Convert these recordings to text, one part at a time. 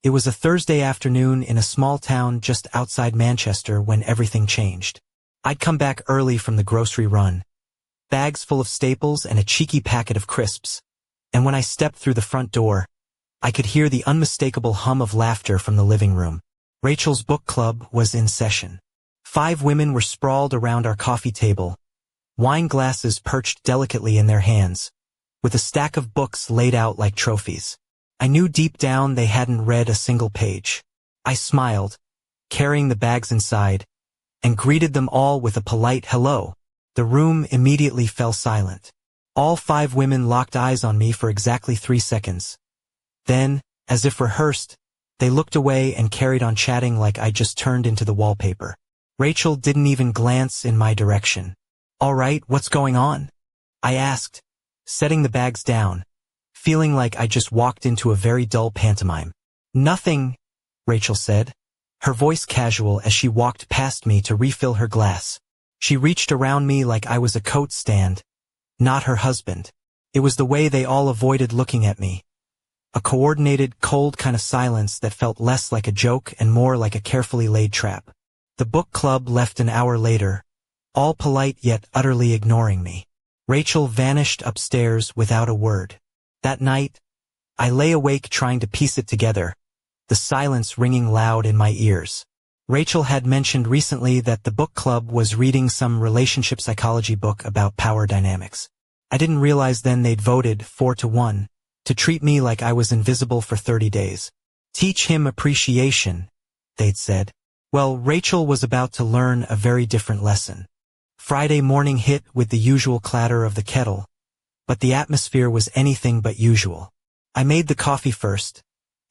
It was a Thursday afternoon in a small town just outside Manchester when everything changed. I'd come back early from the grocery run, bags full of staples and a cheeky packet of crisps, and when I stepped through the front door, I could hear the unmistakable hum of laughter from the living room. Rachel's book club was in session. 5 women were sprawled around our coffee table, wine glasses perched delicately in their hands, with a stack of books laid out like trophies. I knew deep down they hadn't read a single page. I smiled, carrying the bags inside, and greeted them all with a polite hello. The room immediately fell silent. All 5 women locked eyes on me for exactly 3 seconds. Then, as if rehearsed, they looked away and carried on chatting like I just turned into the wallpaper. Rachel didn't even glance in my direction. "All right, what's going on?" I asked, setting the bags down, feeling like I just walked into a very dull pantomime. "Nothing," Rachel said, her voice casual as she walked past me to refill her glass. She reached around me like I was a coat stand, not her husband. It was the way they all avoided looking at me. A coordinated, cold kind of silence that felt less like a joke and more like a carefully laid trap. The book club left an hour later, all polite yet utterly ignoring me. Rachel vanished upstairs without a word. That night, I lay awake trying to piece it together, the silence ringing loud in my ears. Rachel had mentioned recently that the book club was reading some relationship psychology book about power dynamics. I didn't realize then they'd voted 4-1 to treat me like I was invisible for 30 days. "Teach him appreciation," they'd said. Well, Rachel was about to learn a very different lesson. Friday morning hit with the usual clatter of the kettle, but the atmosphere was anything but usual. I made the coffee first,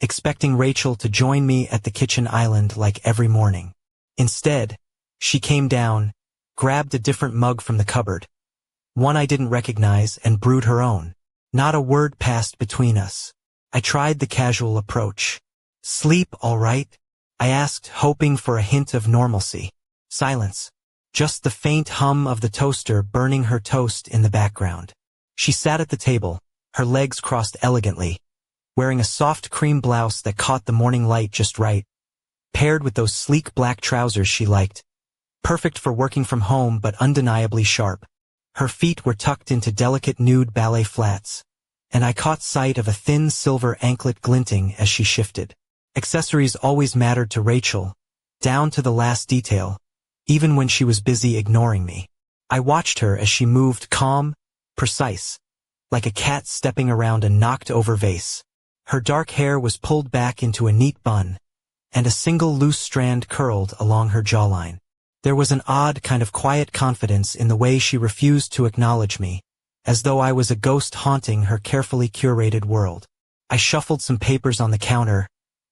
expecting Rachel to join me at the kitchen island like every morning. Instead, she came down, grabbed a different mug from the cupboard, one I didn't recognize, and brewed her own. Not a word passed between us. I tried the casual approach. "Sleep all right?" I asked, hoping for a hint of normalcy. Silence. Just the faint hum of the toaster burning her toast in the background. She sat at the table, her legs crossed elegantly, wearing a soft cream blouse that caught the morning light just right, paired with those sleek black trousers she liked, perfect for working from home but undeniably sharp. Her feet were tucked into delicate nude ballet flats, and I caught sight of a thin silver anklet glinting as she shifted. Accessories always mattered to Rachel, down to the last detail, even when she was busy ignoring me. I watched her as she moved calm, precise, like a cat stepping around a knocked-over vase. Her dark hair was pulled back into a neat bun, and a single loose strand curled along her jawline. There was an odd kind of quiet confidence in the way she refused to acknowledge me, as though I was a ghost haunting her carefully curated world. I shuffled some papers on the counter,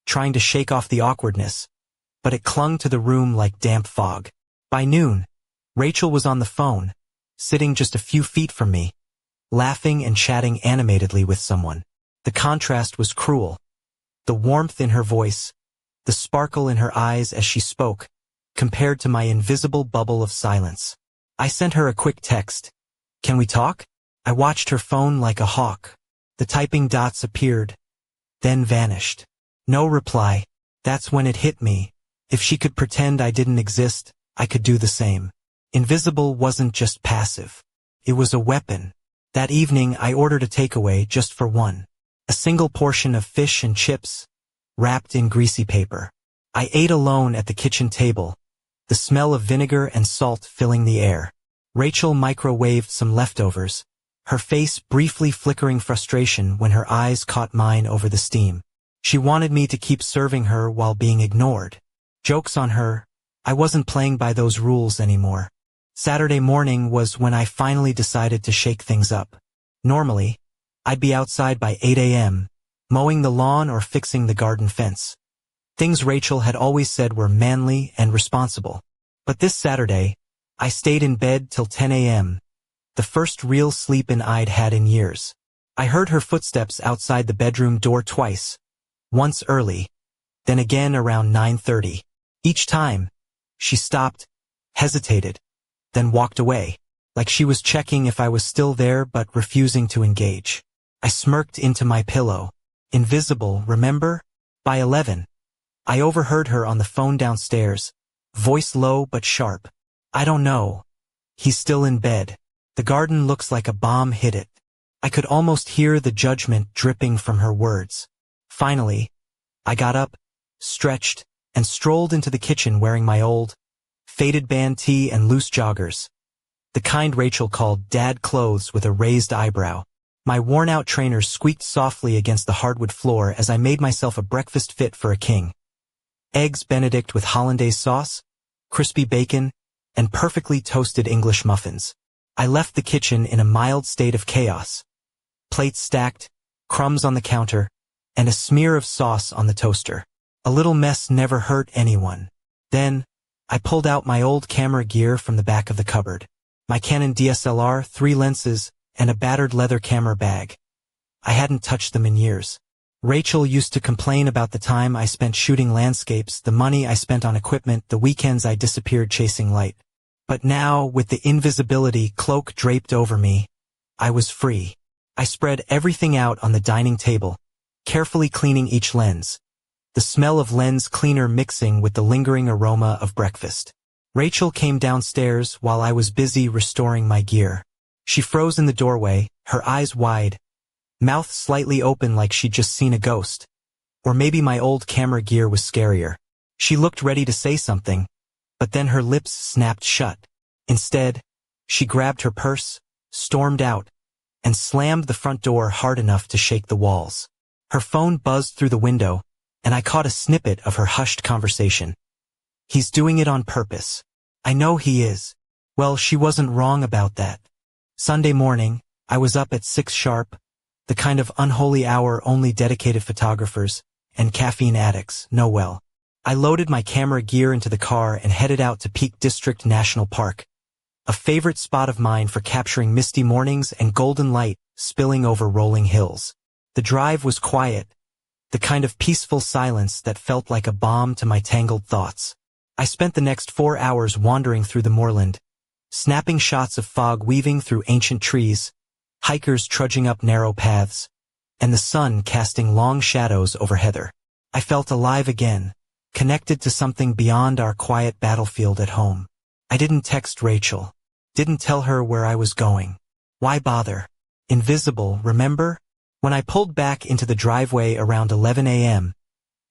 trying to shake off the awkwardness, but it clung to the room like damp fog. By noon, Rachel was on the phone, sitting just a few feet from me, laughing and chatting animatedly with someone. The contrast was cruel. The warmth in her voice, the sparkle in her eyes as she spoke, compared to my invisible bubble of silence. I sent her a quick text. "Can we talk?" I watched her phone like a hawk. The typing dots appeared, then vanished. No reply. That's when it hit me. If she could pretend I didn't exist, I could do the same. Invisible wasn't just passive. It was a weapon. That evening I ordered a takeaway just for one. A single portion of fish and chips, wrapped in greasy paper. I ate alone at the kitchen table, the smell of vinegar and salt filling the air. Rachel microwaved some leftovers, her face briefly flickering frustration when her eyes caught mine over the steam. She wanted me to keep serving her while being ignored. Joke's on her, I wasn't playing by those rules anymore. Saturday morning was when I finally decided to shake things up. Normally, I'd be outside by 8 a.m., mowing the lawn or fixing the garden fence. Things Rachel had always said were manly and responsible. But this Saturday, I stayed in bed till 10 a.m., the first real sleep-in I'd had in years. I heard her footsteps outside the bedroom door twice, once early, then again around 9:30. Each time, she stopped, hesitated, then walked away, like she was checking if I was still there but refusing to engage. I smirked into my pillow. Invisible, remember? By 11, I overheard her on the phone downstairs, voice low but sharp. "I don't know. He's still in bed. The garden looks like a bomb hit it." I could almost hear the judgment dripping from her words. Finally, I got up, stretched, and strolled into the kitchen wearing my old, faded band tee and loose joggers. The kind Rachel called dad clothes with a raised eyebrow. My worn-out trainers squeaked softly against the hardwood floor as I made myself a breakfast fit for a king. Eggs Benedict with hollandaise sauce, crispy bacon, and perfectly toasted English muffins. I left the kitchen in a mild state of chaos. Plates stacked, crumbs on the counter, and a smear of sauce on the toaster. A little mess never hurt anyone. Then, I pulled out my old camera gear from the back of the cupboard. My Canon DSLR, 3 lenses, and a battered leather camera bag. I hadn't touched them in years. Rachel used to complain about the time I spent shooting landscapes, the money I spent on equipment, the weekends I disappeared chasing light. But now, with the invisibility cloak draped over me, I was free. I spread everything out on the dining table, carefully cleaning each lens, the smell of lens cleaner mixing with the lingering aroma of breakfast. Rachel came downstairs while I was busy restoring my gear. She froze in the doorway, her eyes wide, mouth slightly open like she'd just seen a ghost. Or maybe my old camera gear was scarier. She looked ready to say something, but then her lips snapped shut. Instead, she grabbed her purse, stormed out, and slammed the front door hard enough to shake the walls. Her phone buzzed through the window, and I caught a snippet of her hushed conversation. "He's doing it on purpose. I know he is." Well, she wasn't wrong about that. Sunday morning, I was up at 6 sharp, the kind of unholy hour only dedicated photographers and caffeine addicts know well. I loaded my camera gear into the car and headed out to Peak District National Park, a favorite spot of mine for capturing misty mornings and golden light spilling over rolling hills. The drive was quiet, the kind of peaceful silence that felt like a balm to my tangled thoughts. I spent the next 4 hours wandering through the moorland, snapping shots of fog weaving through ancient trees, hikers trudging up narrow paths, and the sun casting long shadows over heather. I felt alive again, connected to something beyond our quiet battlefield at home. I didn't text Rachel, didn't tell her where I was going. Why bother? Invisible, remember? When I pulled back into the driveway around 11 a.m.,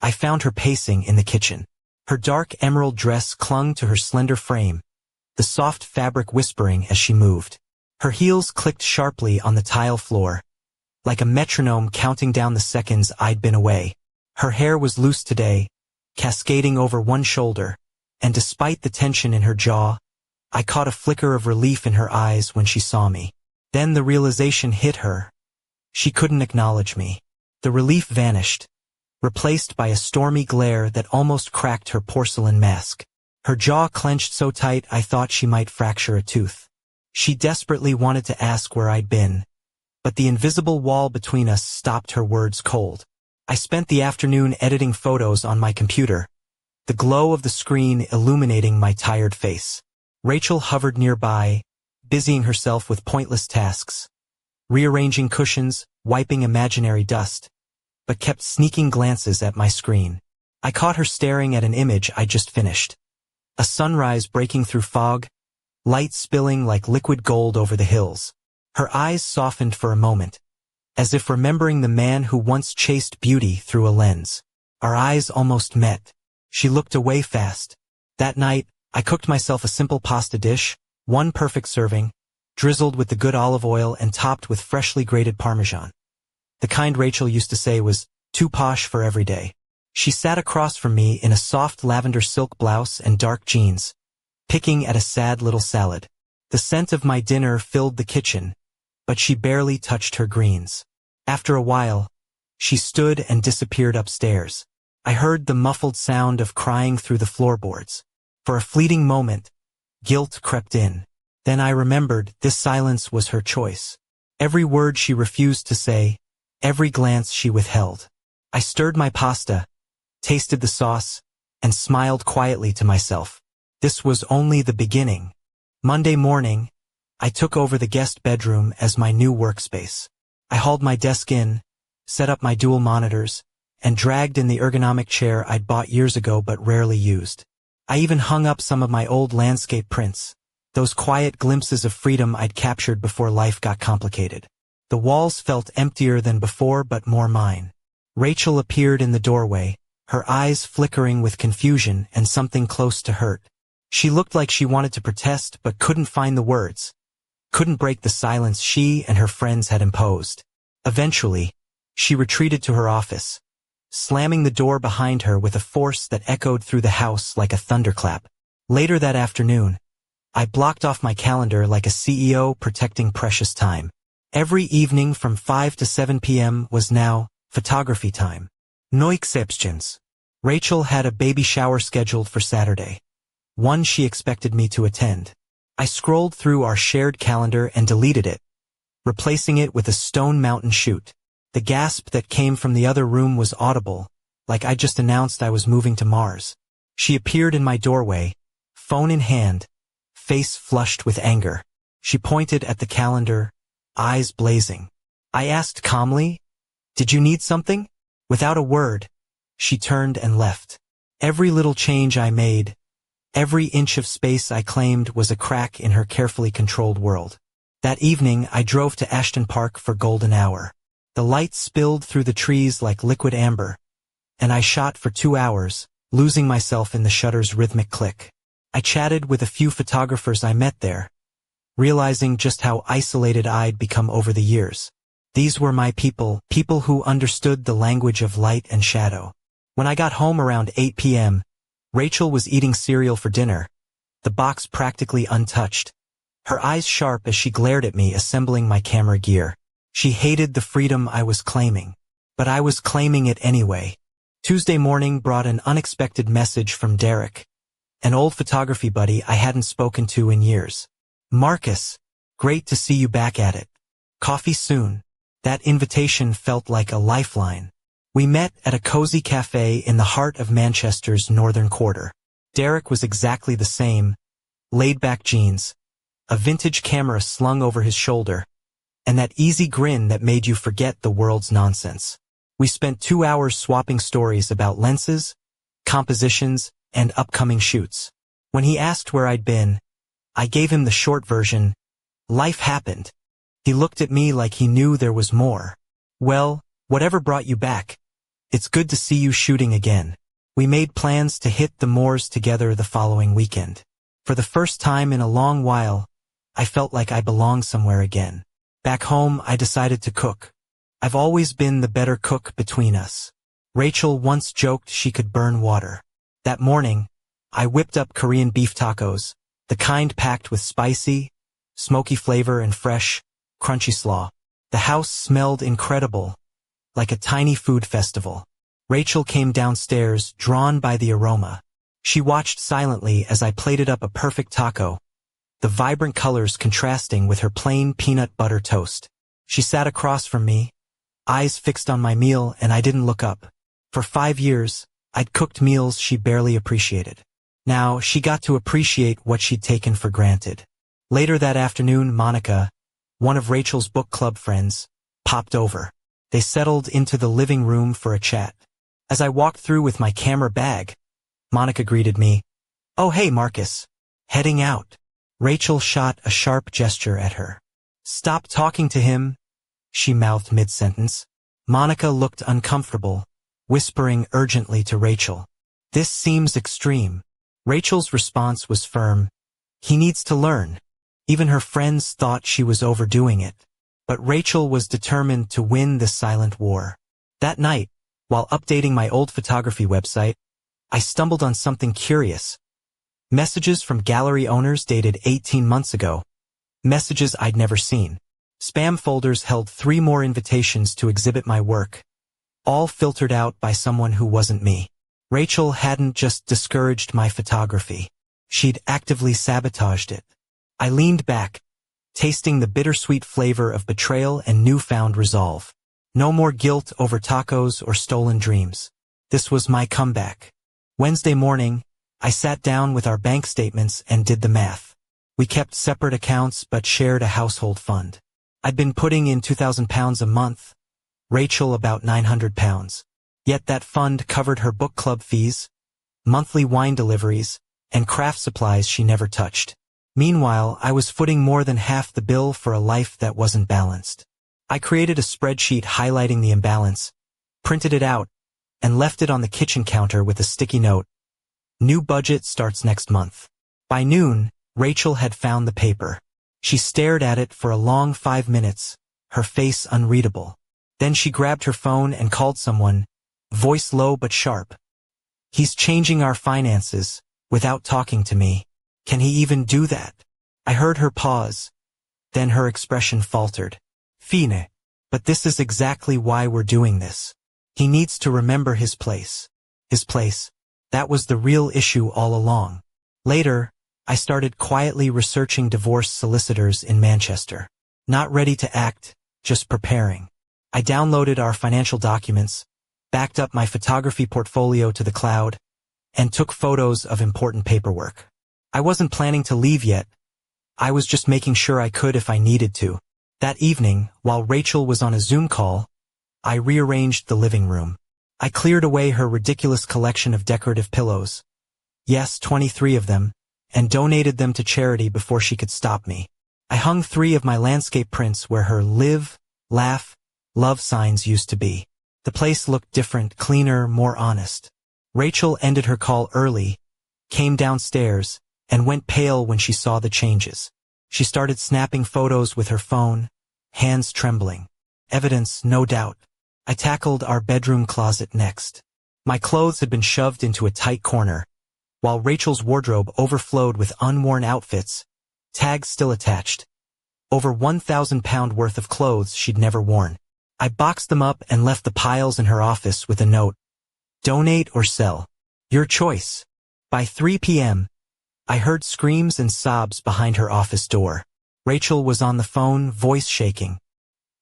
I found her pacing in the kitchen. Her dark emerald dress clung to her slender frame, the soft fabric whispering as she moved. Her heels clicked sharply on the tile floor, like a metronome counting down the seconds I'd been away. Her hair was loose today, cascading over one shoulder, and despite the tension in her jaw, I caught a flicker of relief in her eyes when she saw me. Then the realization hit her. She couldn't acknowledge me. The relief vanished, replaced by a stormy glare that almost cracked her porcelain mask. Her jaw clenched so tight I thought she might fracture a tooth. She desperately wanted to ask where I'd been, but the invisible wall between us stopped her words cold. I spent the afternoon editing photos on my computer, the glow of the screen illuminating my tired face. Rachel hovered nearby, busying herself with pointless tasks, rearranging cushions, wiping imaginary dust, but kept sneaking glances at my screen. I caught her staring at an image I just finished. A sunrise breaking through fog, light spilling like liquid gold over the hills. Her eyes softened for a moment, as if remembering the man who once chased beauty through a lens. Our eyes almost met. She looked away fast. That night, I cooked myself a simple pasta dish, one perfect serving, drizzled with the good olive oil and topped with freshly grated Parmesan. The kind Rachel used to say was too posh for every day. She sat across from me in a soft lavender silk blouse and dark jeans, picking at a sad little salad. The scent of my dinner filled the kitchen, but she barely touched her greens. After a while, she stood and disappeared upstairs. I heard the muffled sound of crying through the floorboards. For a fleeting moment, guilt crept in. Then I remembered this silence was her choice. Every word she refused to say, every glance she withheld. I stirred my pasta, tasted the sauce, and smiled quietly to myself. This was only the beginning. Monday morning, I took over the guest bedroom as my new workspace. I hauled my desk in, set up my dual monitors, and dragged in the ergonomic chair I'd bought years ago but rarely used. I even hung up some of my old landscape prints, those quiet glimpses of freedom I'd captured before life got complicated. The walls felt emptier than before but more mine. Rachel appeared in the doorway, her eyes flickering with confusion and something close to hurt. She looked like she wanted to protest but couldn't find the words, couldn't break the silence she and her friends had imposed. Eventually, she retreated to her office, slamming the door behind her with a force that echoed through the house like a thunderclap. Later that afternoon, I blocked off my calendar like a CEO protecting precious time. Every evening from 5 to 7 p.m. was now photography time. No exceptions. Rachel had a baby shower scheduled for Saturday, one she expected me to attend. I scrolled through our shared calendar and deleted it, replacing it with a Stone Mountain shoot. The gasp that came from the other room was audible, like I just announced I was moving to Mars. She appeared in my doorway, phone in hand, face flushed with anger. She pointed at the calendar, eyes blazing. I asked calmly, "Did you need something?" Without a word, she turned and left. Every little change I made, every inch of space I claimed was a crack in her carefully controlled world. That evening, I drove to Ashton Park for golden hour. The light spilled through the trees like liquid amber, and I shot for 2 hours, losing myself in the shutter's rhythmic click. I chatted with a few photographers I met there, realizing just how isolated I'd become over the years. These were my people who understood the language of light and shadow. When I got home around 8 p.m., Rachel was eating cereal for dinner, the box practically untouched, her eyes sharp as she glared at me assembling my camera gear. She hated the freedom I was claiming, but I was claiming it anyway. Tuesday morning brought an unexpected message from Derek, an old photography buddy I hadn't spoken to in years. "Marcus, great to see you back at it. Coffee soon." That invitation felt like a lifeline. We met at a cozy cafe in the heart of Manchester's northern quarter. Derek was exactly the same, laid-back jeans, a vintage camera slung over his shoulder, and that easy grin that made you forget the world's nonsense. We spent 2 hours swapping stories about lenses, compositions, and upcoming shoots. When he asked where I'd been, I gave him the short version. Life happened. He looked at me like he knew there was more. "Well, whatever brought you back, it's good to see you shooting again." We made plans to hit the moors together the following weekend. For the first time in a long while, I felt like I belonged somewhere again. Back home, I decided to cook. I've always been the better cook between us. Rachel once joked she could burn water. That morning, I whipped up Korean beef tacos, the kind packed with spicy, smoky flavor and fresh, crunchy slaw. The house smelled incredible, like a tiny food festival. Rachel came downstairs, drawn by the aroma. She watched silently as I plated up a perfect taco, the vibrant colors contrasting with her plain peanut butter toast. She sat across from me, eyes fixed on my meal, and I didn't look up. For 5 years, I'd cooked meals she barely appreciated. Now, she got to appreciate what she'd taken for granted. Later that afternoon, Monica, one of Rachel's book club friends, popped over. They settled into the living room for a chat. As I walked through with my camera bag, Monica greeted me. "Oh hey Marcus. Heading out." Rachel shot a sharp gesture at her. "Stop talking to him," she mouthed mid-sentence. Monica looked uncomfortable, whispering urgently to Rachel. "This seems extreme." Rachel's response was firm. "He needs to learn." Even her friends thought she was overdoing it. But Rachel was determined to win this silent war. That night, while updating my old photography website, I stumbled on something curious. Messages from gallery owners dated 18 months ago. Messages I'd never seen. Spam folders held 3 more invitations to exhibit my work, all filtered out by someone who wasn't me. Rachel hadn't just discouraged my photography. She'd actively sabotaged it. I leaned back, tasting the bittersweet flavor of betrayal and newfound resolve. No more guilt over tacos or stolen dreams. This was my comeback. Wednesday morning, I sat down with our bank statements and did the math. We kept separate accounts but shared a household fund. I'd been putting in £2,000 a month, Rachel about £900. Yet that fund covered her book club fees, monthly wine deliveries, and craft supplies she never touched. Meanwhile, I was footing more than half the bill for a life that wasn't balanced. I created a spreadsheet highlighting the imbalance, printed it out, and left it on the kitchen counter with a sticky note. New budget starts next month. By noon, Rachel had found the paper. She stared at it for a long 5 minutes, her face unreadable. Then she grabbed her phone and called someone, voice low but sharp. "He's changing our finances, without talking to me. Can he even do that?" I heard her pause. Then her expression faltered. "Fine. But this is exactly why we're doing this. He needs to remember his place." His place. That was the real issue all along. Later, I started quietly researching divorce solicitors in Manchester. Not ready to act, just preparing. I downloaded our financial documents, backed up my photography portfolio to the cloud, and took photos of important paperwork. I wasn't planning to leave yet. I was just making sure I could if I needed to. That evening, while Rachel was on a Zoom call, I rearranged the living room. I cleared away her ridiculous collection of decorative pillows. Yes, 23 of them, and donated them to charity before she could stop me. I hung 3 of my landscape prints where her live, laugh, love signs used to be. The place looked different, cleaner, more honest. Rachel ended her call early, came downstairs, and went pale when she saw the changes. She started snapping photos with her phone, hands trembling. Evidence, no doubt. I tackled our bedroom closet next. My clothes had been shoved into a tight corner, while Rachel's wardrobe overflowed with unworn outfits, tags still attached. Over 1,000 pounds worth of clothes she'd never worn. I boxed them up and left the piles in her office with a note. Donate or sell. Your choice. By 3 p.m., I heard screams and sobs behind her office door. Rachel was on the phone, voice shaking.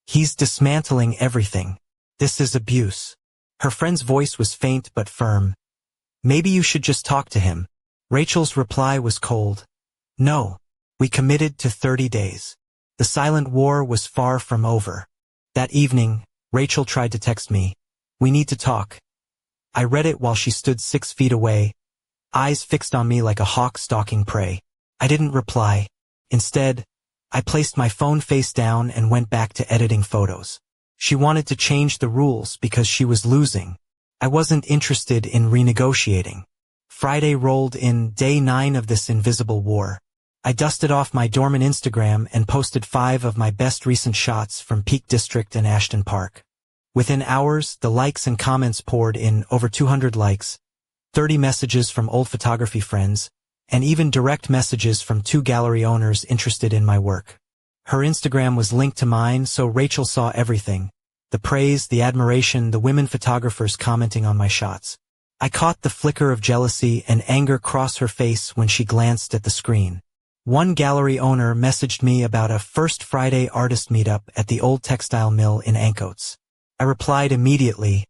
"He's dismantling everything. This is abuse." Her friend's voice was faint but firm. "Maybe you should just talk to him." Rachel's reply was cold. "No. We committed to 30 days. The silent war was far from over." That evening, Rachel tried to text me. "We need to talk." I read it while she stood 6 feet away, eyes fixed on me like a hawk stalking prey. I didn't reply. Instead, I placed my phone face down and went back to editing photos. She wanted to change the rules because she was losing. I wasn't interested in renegotiating. Friday rolled in, day 9 of this invisible war. I dusted off my dormant Instagram and posted 5 of my best recent shots from Peak District and Ashton Park. Within hours, the likes and comments poured in, over 200 likes, 30 messages from old photography friends, and even direct messages from 2 gallery owners interested in my work. Her Instagram was linked to mine, so Rachel saw everything. The praise, the admiration, the women photographers commenting on my shots. I caught the flicker of jealousy and anger cross her face when she glanced at the screen. One gallery owner messaged me about a First Friday artist meetup at the old textile mill in Ancoats. I replied immediately,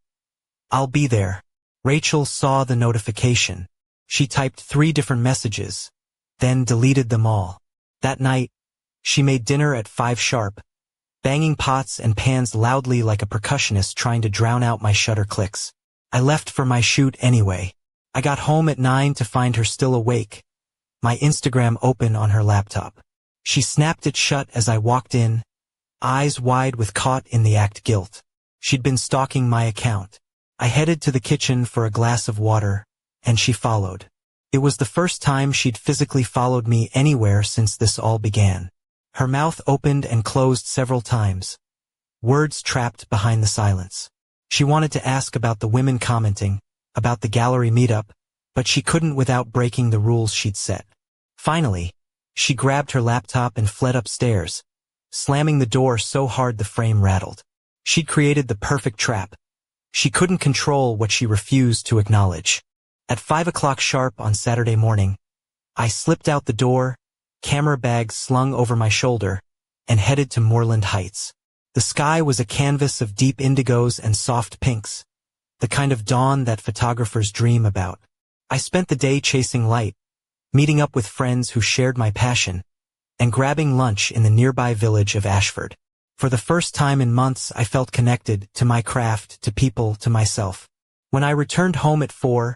"I'll be there." Rachel saw the notification. She typed 3 different messages, then deleted them all. That night, she made dinner at 5 sharp, banging pots and pans loudly like a percussionist trying to drown out my shutter clicks. I left for my shoot anyway. I got home at 9 to find her still awake, my Instagram open on her laptop. She snapped it shut as I walked in, eyes wide with caught in the act guilt. She'd been stalking my account. I headed to the kitchen for a glass of water, and she followed. It was the first time she'd physically followed me anywhere since this all began. Her mouth opened and closed several times, words trapped behind the silence. She wanted to ask about the women commenting, about the gallery meetup, but she couldn't without breaking the rules she'd set. Finally, she grabbed her laptop and fled upstairs, slamming the door so hard the frame rattled. She'd created the perfect trap. She couldn't control what she refused to acknowledge. At 5 o'clock sharp on Saturday morning, I slipped out the door, camera bag slung over my shoulder, and headed to Moorland Heights. The sky was a canvas of deep indigos and soft pinks, the kind of dawn that photographers dream about. I spent the day chasing light, meeting up with friends who shared my passion, and grabbing lunch in the nearby village of Ashford. For the first time in months, I felt connected to my craft, to people, to myself. When I returned home at 4,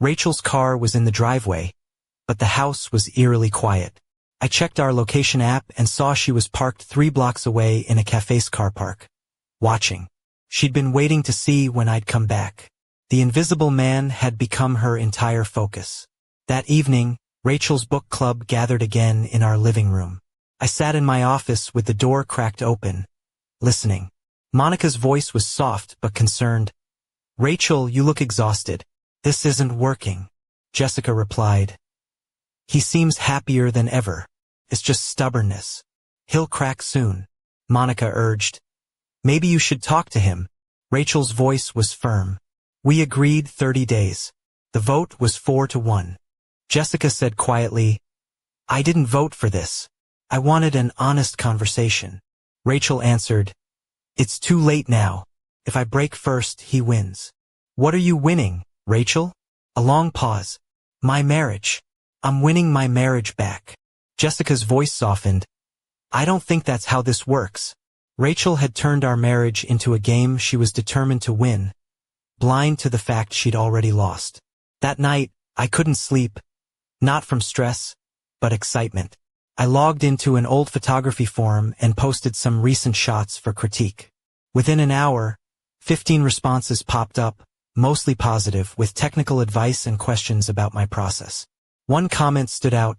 Rachel's car was in the driveway, but the house was eerily quiet. I checked our location app and saw she was parked 3 blocks away in a cafe's car park, watching. She'd been waiting to see when I'd come back. The invisible man had become her entire focus. That evening, Rachel's book club gathered again in our living room. I sat in my office with the door cracked open, listening. Monica's voice was soft but concerned. "Rachel, you look exhausted. This isn't working," Jessica replied. "He seems happier than ever. It's just stubbornness. He'll crack soon," Monica urged. "Maybe you should talk to him." Rachel's voice was firm. We agreed 30 days. The vote was 4-1. Jessica said quietly, "I didn't vote for this. I wanted an honest conversation." Rachel answered, "It's too late now. If I break first, he wins." "What are you winning, Rachel?" A long pause. "My marriage. I'm winning my marriage back." Jessica's voice softened. "I don't think that's how this works." Rachel had turned our marriage into a game she was determined to win, blind to the fact she'd already lost. That night, I couldn't sleep, not from stress, but excitement. I logged into an old photography forum and posted some recent shots for critique. Within an hour, 15 responses popped up, mostly positive, with technical advice and questions about my process. One comment stood out.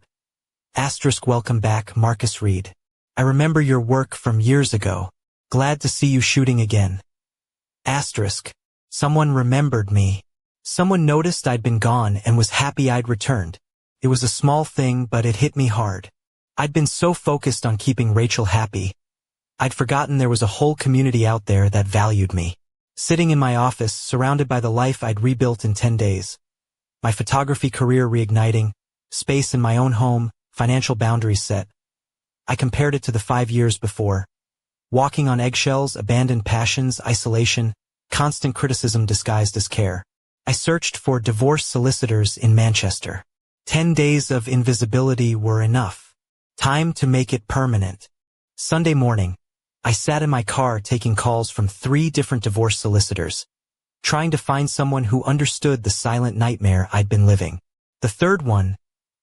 "Welcome back, Marcus Reed. I remember your work from years ago. Glad to see you shooting again." Someone remembered me. Someone noticed I'd been gone and was happy I'd returned. It was a small thing, but it hit me hard. I'd been so focused on keeping Rachel happy, I'd forgotten there was a whole community out there that valued me. Sitting in my office, surrounded by the life I'd rebuilt in 10 days. My photography career reigniting, space in my own home, financial boundaries set. I compared it to the 5 years before. Walking on eggshells, abandoned passions, isolation, constant criticism disguised as care. I searched for divorce solicitors in Manchester. 10 days of invisibility were enough. Time to make it permanent. Sunday morning, I sat in my car taking calls from 3 different divorce solicitors, trying to find someone who understood the silent nightmare I'd been living. The third one,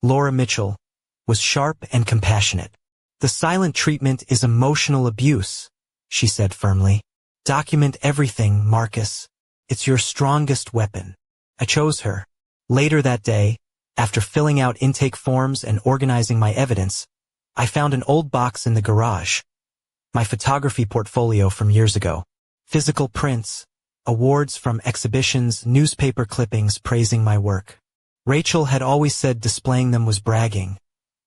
Laura Mitchell, was sharp and compassionate. "The silent treatment is emotional abuse," she said firmly. "Document everything, Marcus. It's your strongest weapon." I chose her. Later that day, after filling out intake forms and organizing my evidence, I found an old box in the garage. My photography portfolio from years ago. Physical prints, awards from exhibitions, newspaper clippings praising my work. Rachel had always said displaying them was bragging,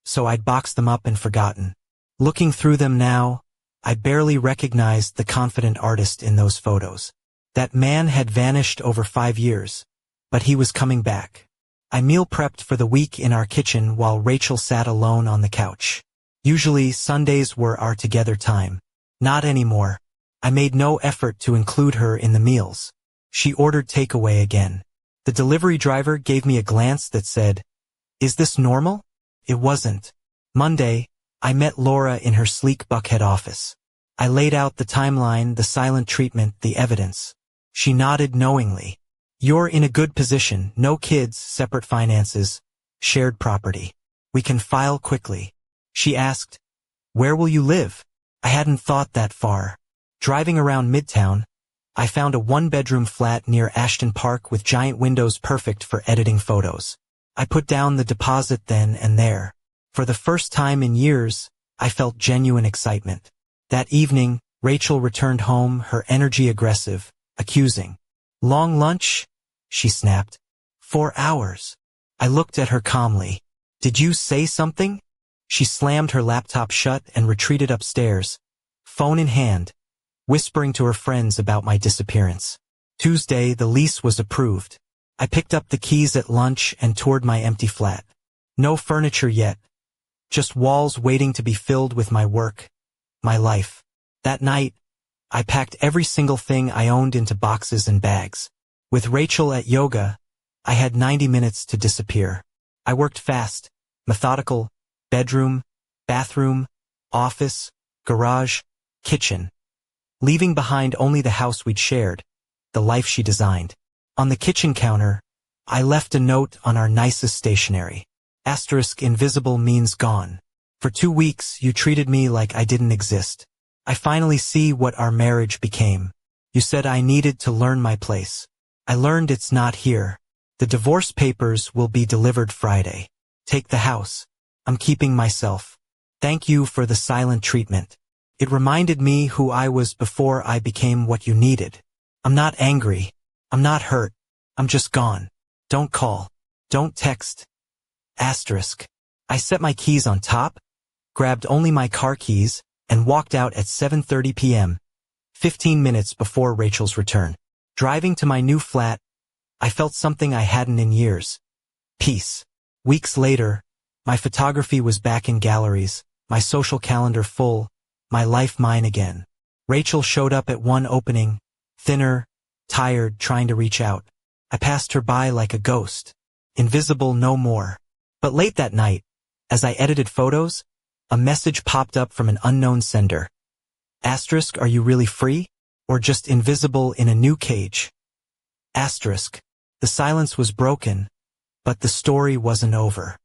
so I'd boxed them up and forgotten. Looking through them now, I barely recognized the confident artist in those photos. That man had vanished over 5 years, but he was coming back. I meal prepped for the week in our kitchen while Rachel sat alone on the couch. Usually, Sundays were our together time. Not anymore. I made no effort to include her in the meals. She ordered takeaway again. The delivery driver gave me a glance that said, "Is this normal?" It wasn't. Monday, I met Laura in her sleek Buckhead office. I laid out the timeline, the silent treatment, the evidence. She nodded knowingly. "You're in a good position, no kids, separate finances, shared property. We can file quickly." She asked, "Where will you live?" I hadn't thought that far. Driving around Midtown, I found a 1-bedroom flat near Ashton Park with giant windows perfect for editing photos. I put down the deposit then and there. For the first time in years, I felt genuine excitement. That evening, Rachel returned home, her energy aggressive, accusing. "Long lunch?" she snapped. 4 hours. I looked at her calmly. "Did you say something?" She slammed her laptop shut and retreated upstairs, phone in hand, whispering to her friends about my disappearance. Tuesday, the lease was approved. I picked up the keys at lunch and toured my empty flat. No furniture yet, just walls waiting to be filled with my work, my life. That night, I packed every single thing I owned into boxes and bags. With Rachel at yoga, I had 90 minutes to disappear. I worked fast, methodical, bedroom, bathroom, office, garage, kitchen, leaving behind only the house we'd shared, the life she designed. On the kitchen counter, I left a note on our nicest stationery. Asterisk invisible means gone. For 2 weeks, you treated me like I didn't exist. I finally see what our marriage became. You said I needed to learn my place. I learned it's not here. The divorce papers will be delivered Friday. Take the house. I'm keeping myself. Thank you for the silent treatment. It reminded me who I was before I became what you needed. I'm not angry. I'm not hurt. I'm just gone. Don't call. Don't text. Asterisk. I set my keys on top, grabbed only my car keys, and walked out at 7:30 p.m., 15 minutes before Rachel's return. Driving to my new flat, I felt something I hadn't in years. Peace. Weeks later, my photography was back in galleries, my social calendar full, my life mine again. Rachel showed up at one opening, thinner, tired, trying to reach out. I passed her by like a ghost. Invisible no more. But late that night, as I edited photos, a message popped up from an unknown sender. Asterisk, are you really free? Or just invisible in a new cage? Asterisk. The silence was broken, but the story wasn't over.